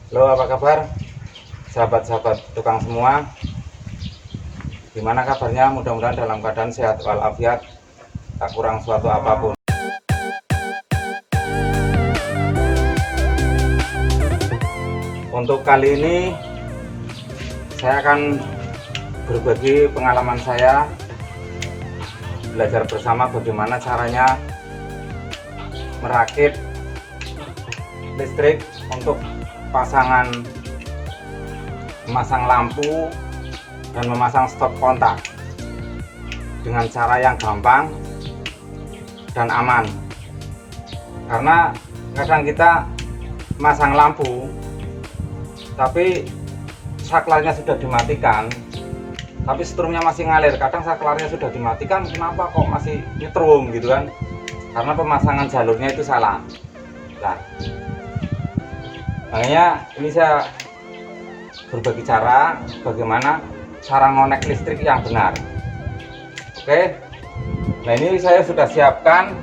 Halo, apa kabar sahabat-sahabat tukang semua? Gimana kabarnya? Mudah-mudahan dalam keadaan sehat walafiat, tak kurang suatu apapun. Untuk kali ini saya akan berbagi pengalaman saya, belajar bersama bagaimana caranya merakit listrik untuk memasang lampu dan memasang stop kontak dengan cara yang gampang dan aman. Karena kadang kita masang lampu tapi saklarnya sudah dimatikan, tapi strumnya masih ngalir. Kadang saklarnya sudah dimatikan, kenapa kok masih nyetrum gitu kan? Karena pemasangan jalurnya itu salah. Nah, makanya ini saya berbagi cara bagaimana cara ngonek listrik yang benar. Oke, nah ini saya sudah siapkan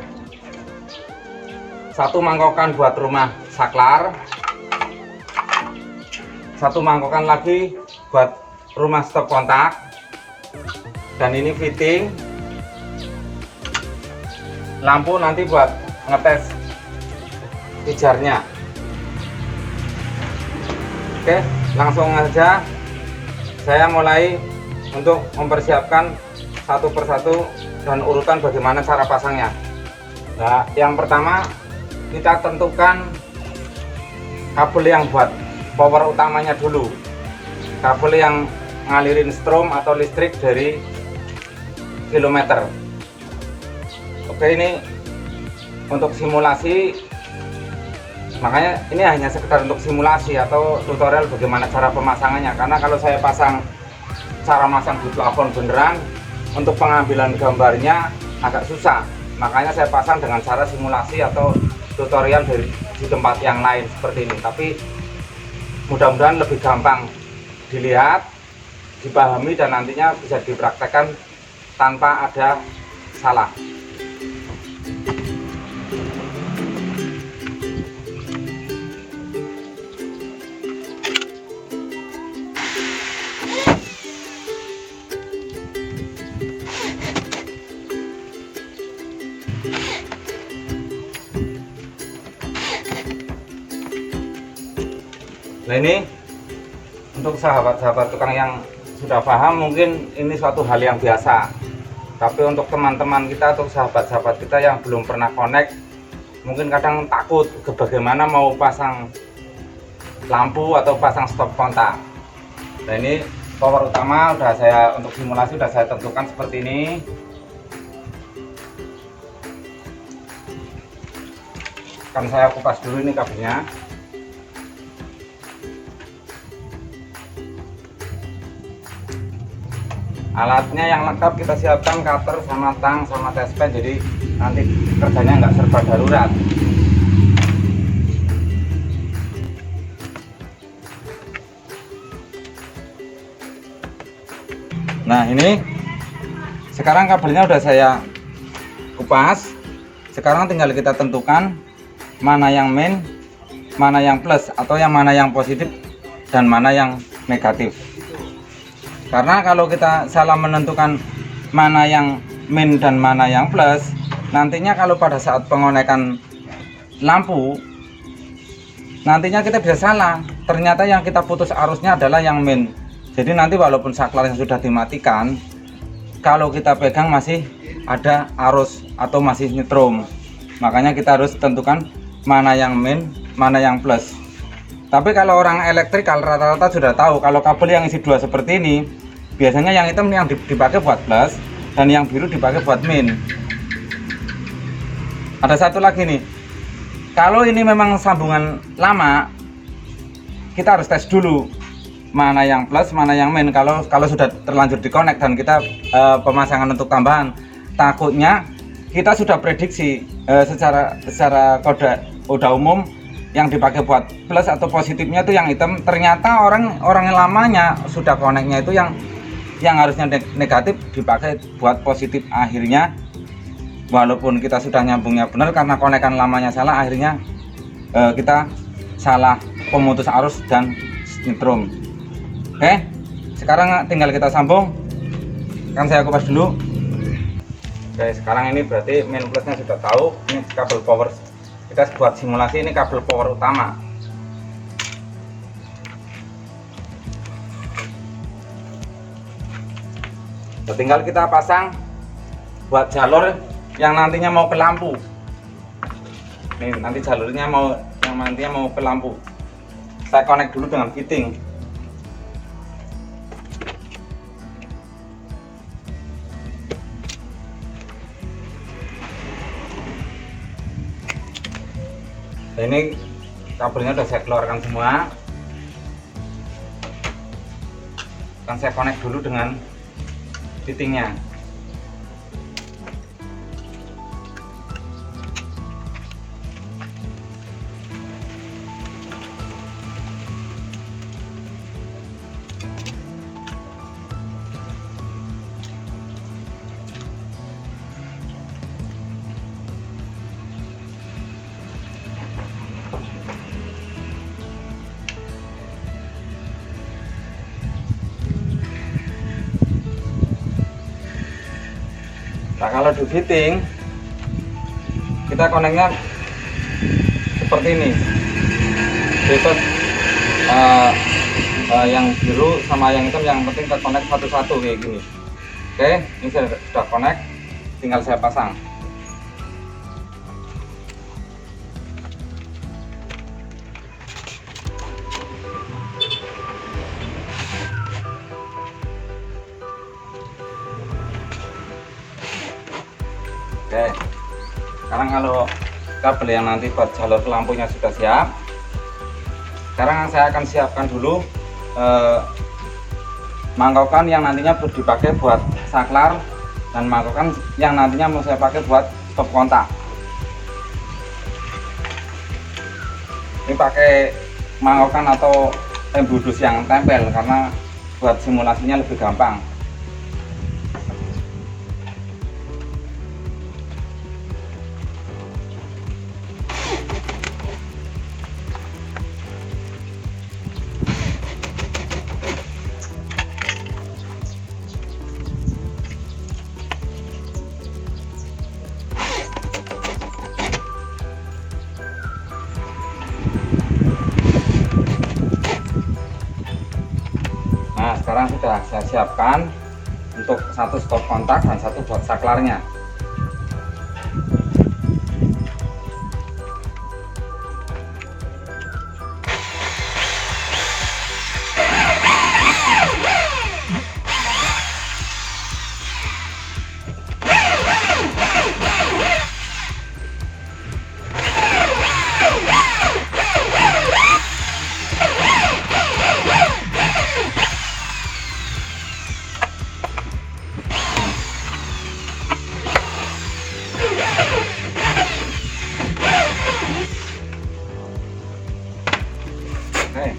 satu mangkokan buat rumah saklar, satu mangkokan lagi buat rumah stop kontak, dan ini fitting lampu nanti buat ngetes pijarnya. Oke, langsung aja saya mulai untuk mempersiapkan satu persatu dan urutan bagaimana cara pasangnya. Nah, yang pertama kita tentukan kabel yang buat power utamanya dulu, kabel yang ngalirin strom atau listrik dari kilometer. Oke, ini untuk simulasi, makanya ini hanya sekedar untuk simulasi atau tutorial bagaimana cara pemasangannya. Karena kalau saya pasang cara masang di plafon beneran, untuk pengambilan gambarnya agak susah. Makanya saya pasang dengan cara simulasi atau tutorial di tempat yang lain seperti ini. Tapi mudah-mudahan lebih gampang dilihat, dipahami, dan nantinya bisa dipraktekkan tanpa ada salah. Nah, ini untuk sahabat-sahabat tukang yang sudah paham, mungkin ini suatu hal yang biasa. Tapi untuk teman-teman kita atau sahabat-sahabat kita yang belum pernah connect, mungkin kadang takut ke bagaimana mau pasang lampu atau pasang stop kontak. Nah, ini power utama udah saya, untuk simulasi udah saya tentukan seperti ini. Akan saya kupas dulu ini kabelnya. Alatnya yang lengkap kita siapkan, cutter sama tang sama tespen, jadi nanti kerjanya nggak serba darurat. Nah, ini sekarang kabelnya udah saya kupas. Sekarang tinggal kita tentukan mana yang main, mana yang plus, atau yang mana yang positif dan mana yang negatif. Karena kalau kita salah menentukan mana yang min dan mana yang plus, nantinya kalau pada saat pengonekan lampu, nantinya kita bisa salah. Ternyata yang kita putus arusnya adalah yang min. Jadi nanti walaupun saklar yang sudah dimatikan, kalau kita pegang masih ada arus atau masih nyetrum. Makanya kita harus tentukan mana yang min, mana yang plus. Tapi kalau orang elektrikal rata-rata sudah tahu kalau kabel yang isi dua seperti ini, biasanya yang hitam yang dipakai buat plus dan yang biru dipakai buat min. Ada satu lagi nih, kalau ini memang sambungan lama, kita harus tes dulu mana yang plus, mana yang min. Kalau sudah terlanjur dikonek dan kita pemasangan untuk tambahan, takutnya kita sudah prediksi secara kode umum yang dipakai buat plus atau positifnya itu yang hitam, ternyata orang yang lamanya sudah koneknya itu yang harusnya negatif dipakai buat positif. Akhirnya walaupun kita sudah nyambungnya benar, karena konekan lamanya salah, akhirnya kita salah pemutus arus dan nyetrum. Oke, sekarang tinggal kita sambung. Kan saya kupas dulu. Oke, sekarang ini berarti main plusnya sudah tahu. Ini kabel power. Kita buat simulasi, ini kabel power utama. Tinggal kita pasang buat jalur yang nantinya mau ke lampu. Nih, nanti jalurnya nantinya mau ke lampu. Saya connect dulu dengan fitting. Nah, ini kabelnya udah saya keluarkan semua. Kan saya connect dulu dengan fittingnya. Nah, kalau di fitting kita koneknya seperti ini. Bebas yang biru sama yang hitam, yang penting kita konek satu-satu kayak gini. Oke, ini saya sudah konek, tinggal saya pasang. Oke, sekarang kalau kabel yang nanti buat jalur lampunya sudah siap, sekarang saya akan siapkan dulu mangkokan yang nantinya dipakai buat saklar, dan mangkokan yang nantinya mau saya pakai buat stop kontak. Ini pakai mangkokan atau embudus yang tempel karena buat simulasinya lebih gampang. Nah, sekarang sudah saya siapkan untuk satu stop kontak dan satu buat saklarnya. Oke.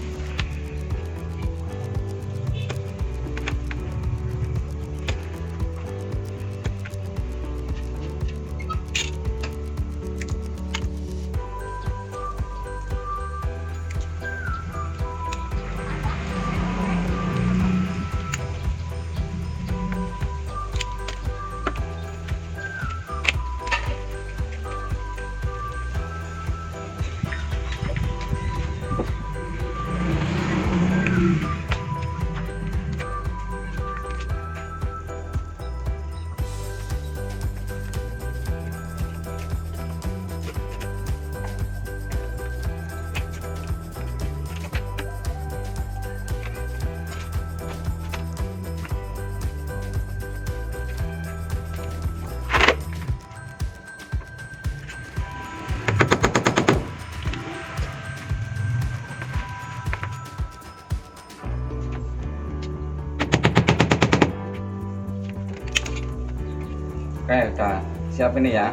Oke, udah siap ini ya.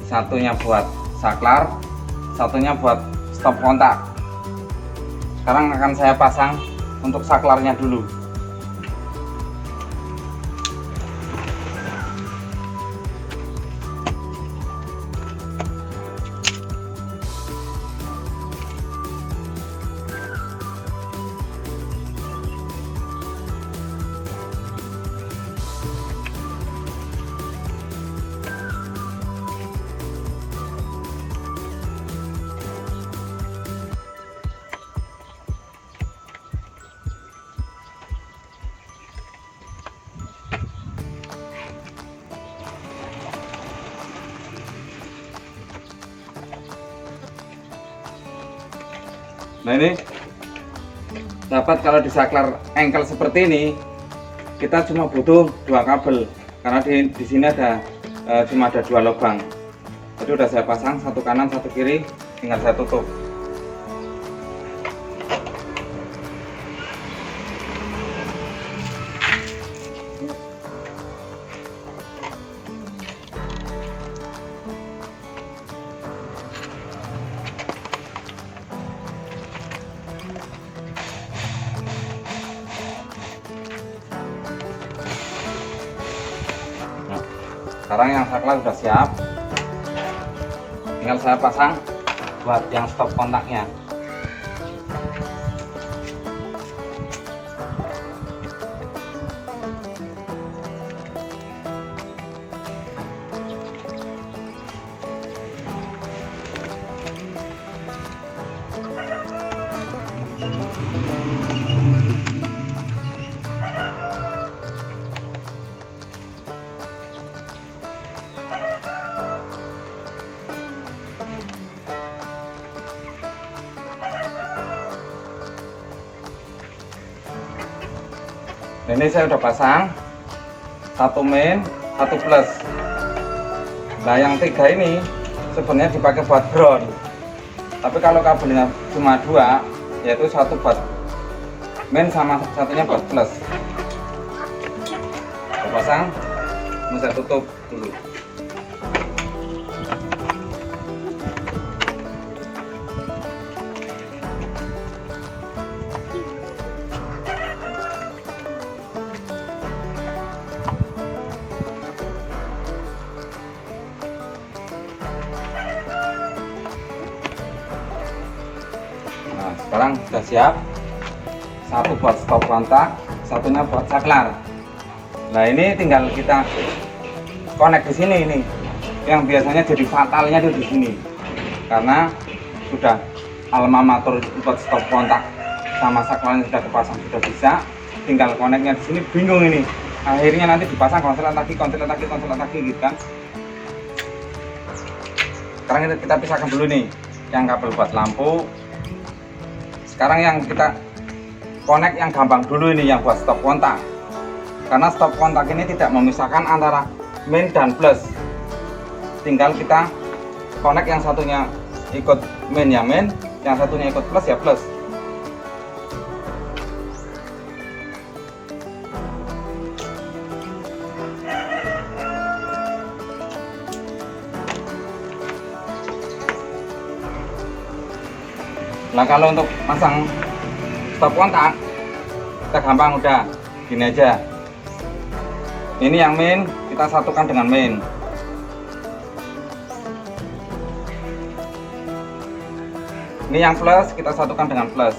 Satunya buat saklar, satunya buat stop kontak. Sekarang akan saya pasang untuk saklarnya dulu. Nah ini dapat kalau di saklar engkel seperti ini kita cuma butuh 2 kabel karena di sini ada cuma ada 2 lubang. Jadi udah saya pasang, satu kanan satu kiri, tinggal saya tutup. Sekarang yang saklar sudah siap, tinggal saya pasang buat yang stop kontaknya. Ini saya udah pasang, 1 main, 1 plus. Nah yang 3 ini sebenarnya dipakai buat ground, tapi kalau kabelnya cuma 2, yaitu 1 buat main sama satunya buat plus. Saya pasang, ini saya tutup dulu. Nah, sekarang sudah siap, 1 buat stop kontak, satunya buat saklar. Nah ini tinggal kita connect di sini ini, yang biasanya jadi fatalnya itu di sini, karena sudah alma mater buat stop kontak sama saklarnya sudah kepasang, sudah bisa, tinggal connectnya di sini bingung ini. Akhirnya nanti dipasang konselan lagi gitu kan. Sekarang kita pisahkan dulu nih, yang kabel buat lampu. Sekarang yang kita connect yang gampang dulu ini, yang buat stop kontak, karena stop kontak ini tidak memisahkan antara main dan plus. Tinggal kita connect yang satunya ikut main ya main, yang satunya ikut plus ya plus. Nah kalau untuk pasang stop kontak kita gampang, udah gini aja. Ini yang main kita satukan dengan main. Ini yang plus kita satukan dengan plus.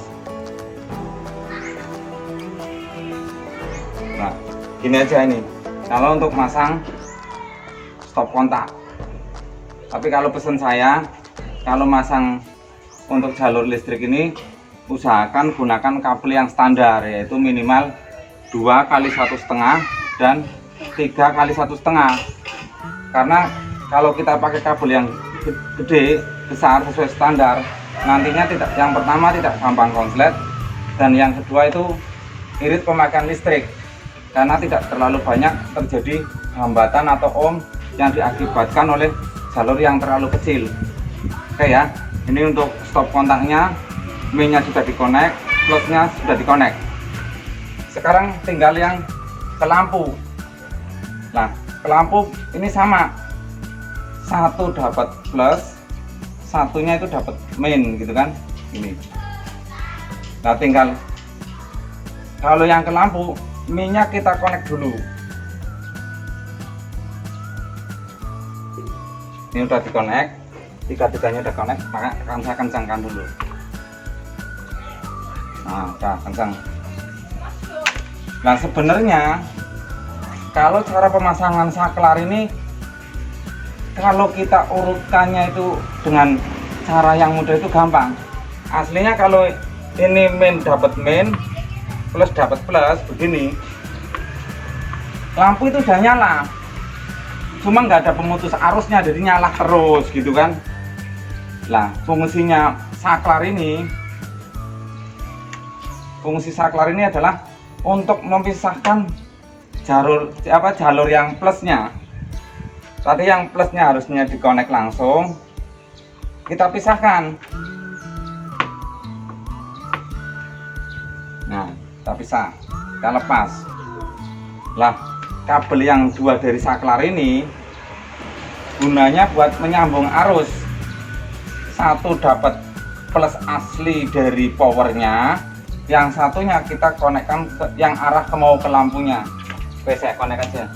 Nah gini aja ini kalau untuk masang stop kontak. Tapi kalau pesan saya, kalau masang untuk jalur listrik ini usahakan gunakan kabel yang standar, yaitu minimal 2 kali 1,5 dan 3 kali 1,5. Karena kalau kita pakai kabel yang gede besar sesuai standar, nantinya yang pertama tidak gampang konslet, dan yang kedua itu irit pemakaian listrik karena tidak terlalu banyak terjadi hambatan atau ohm yang diakibatkan oleh jalur yang terlalu kecil. Oke ya. Ini untuk stop kontaknya, mainnya sudah dikonek, plusnya sudah dikonek. Sekarang tinggal yang ke lampu. Nah, ke lampu ini sama, 1 dapat plus, satunya itu dapat main gitu kan, ini. Nah, tinggal kalau yang ke lampu, mainnya kita konek dulu. Ini udah dikonek. 3-tiganya udah connect, maka akan saya kencangkan dulu. Nah, udah kencang. Nah, sebenarnya kalau cara pemasangan saklar ini, kalau kita urutkannya itu dengan cara yang mudah itu gampang. Aslinya kalau ini main dapat main, plus dapat plus begini, lampu itu udah nyala, cuma nggak ada pemutus arusnya, jadi nyala terus gitu kan. Nah, fungsinya saklar ini fungsi saklar ini adalah untuk memisahkan jalur yang plusnya. Tadi yang plusnya harusnya dikonek langsung, kita pisahkan. Nah, kita pisah, kita lepas. Lah, kabel yang dua dari saklar ini gunanya buat menyambung arus. Satu dapat plus asli dari powernya, yang satunya kita konekkan yang arah ke lampunya. Oke, saya konek aja.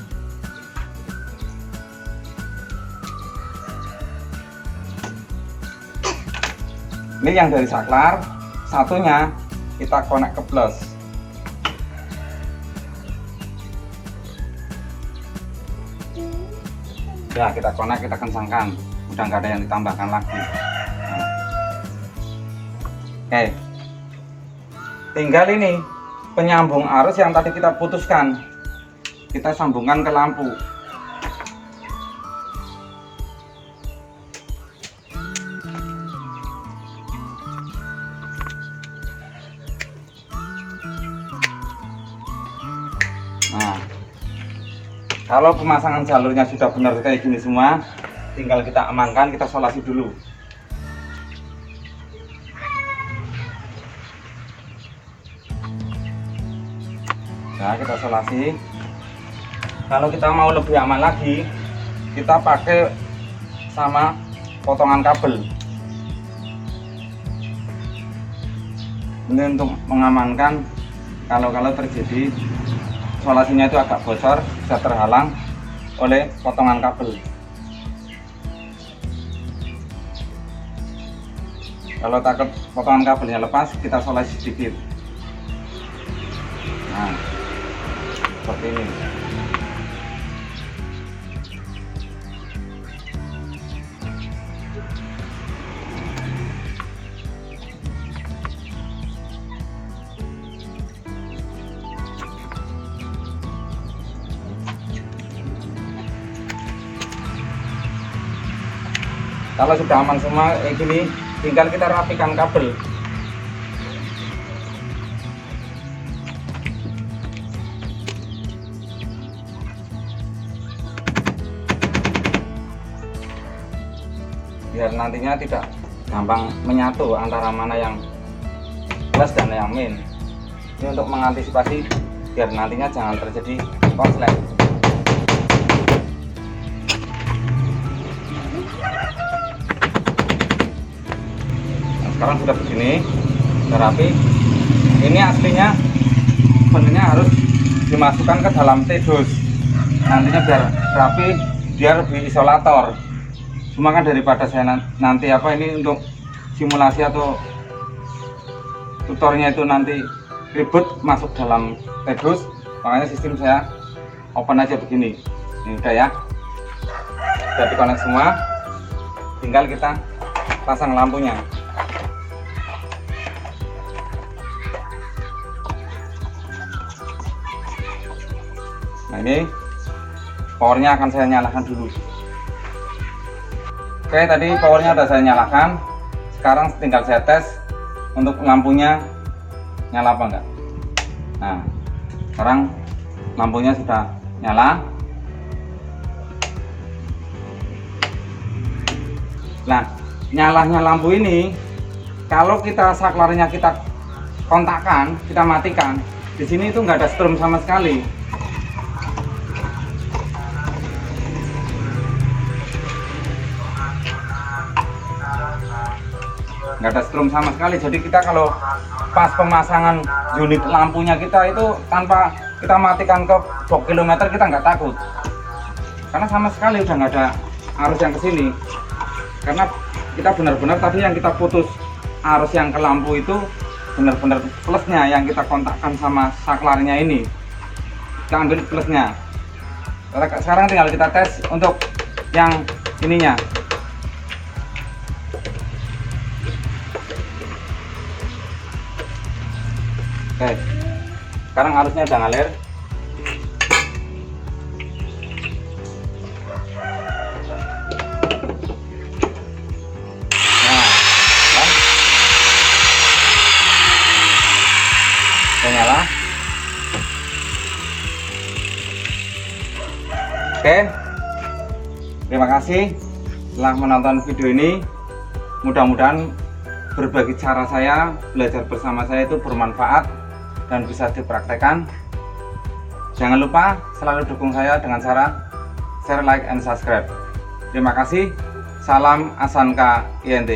Ini yang dari saklar, satunya kita konek ke plus. Ya, kita konek, kita kencangkan. Udah nggak ada yang ditambahkan lagi. Nah. Oke, tinggal ini penyambung arus yang tadi kita putuskan, kita sambungkan ke lampu. Nah, kalau pemasangan jalurnya sudah benar kayak gini semua, tinggal kita amankan, kita solasi dulu. Nah, kita solasi. Kalau kita mau lebih aman lagi, kita pakai sama potongan kabel. Ini untuk mengamankan kalau terjadi solasinya itu agak bocor, bisa terhalang oleh potongan kabel. Kalau takut potongan kabelnya lepas, kita solasi sedikit. Nah, seperti ini. Kalau sudah aman semua kayak gini, tinggal kita rapikan kabel. Biar nantinya tidak gampang menyatu antara mana yang plus dan yang min. Ini untuk mengantisipasi biar nantinya jangan terjadi konslet. Sekarang sudah begini, sudah rapi. Ini aslinya sebenarnya harus dimasukkan ke dalam tedus, nantinya biar rapi, biar lebih isolator. Cuma kan daripada saya nanti ini untuk simulasi atau tutornya itu nanti ribet masuk dalam tedus, makanya sistem saya open aja begini. Ini udah ya, sudah dikonek semua, tinggal kita pasang lampunya. Nah, ini powernya akan saya nyalakan dulu. Oke, tadi powernya sudah saya nyalakan. Sekarang tinggal saya tes untuk lampunya nyala apa enggak. Nah, sekarang lampunya sudah nyala. Nah, nyalanya lampu ini kalau kita saklarnya kita kontakkan, kita matikan, di sini itu nggak ada strum sama sekali. Nggak ada strum sama sekali, jadi kita kalau pas pemasangan unit lampunya kita itu tanpa kita matikan ke box kilometer, kita nggak takut karena sama sekali udah nggak ada arus yang ke sini, karena kita benar-benar tadi yang kita putus arus yang ke lampu itu benar-benar plusnya yang kita kontakkan sama saklarnya ini, kita ambil plusnya. Sekarang tinggal kita tes untuk yang ininya. Oke, sekarang arusnya udah ngalir. Nah, kan? Oke, terima kasih telah menonton video ini. Mudah-mudahan berbagi cara saya, belajar bersama saya itu bermanfaat dan bisa dipraktekkan. Jangan lupa selalu dukung saya dengan cara share, like, and subscribe. Terima kasih. Salam Asanka INT.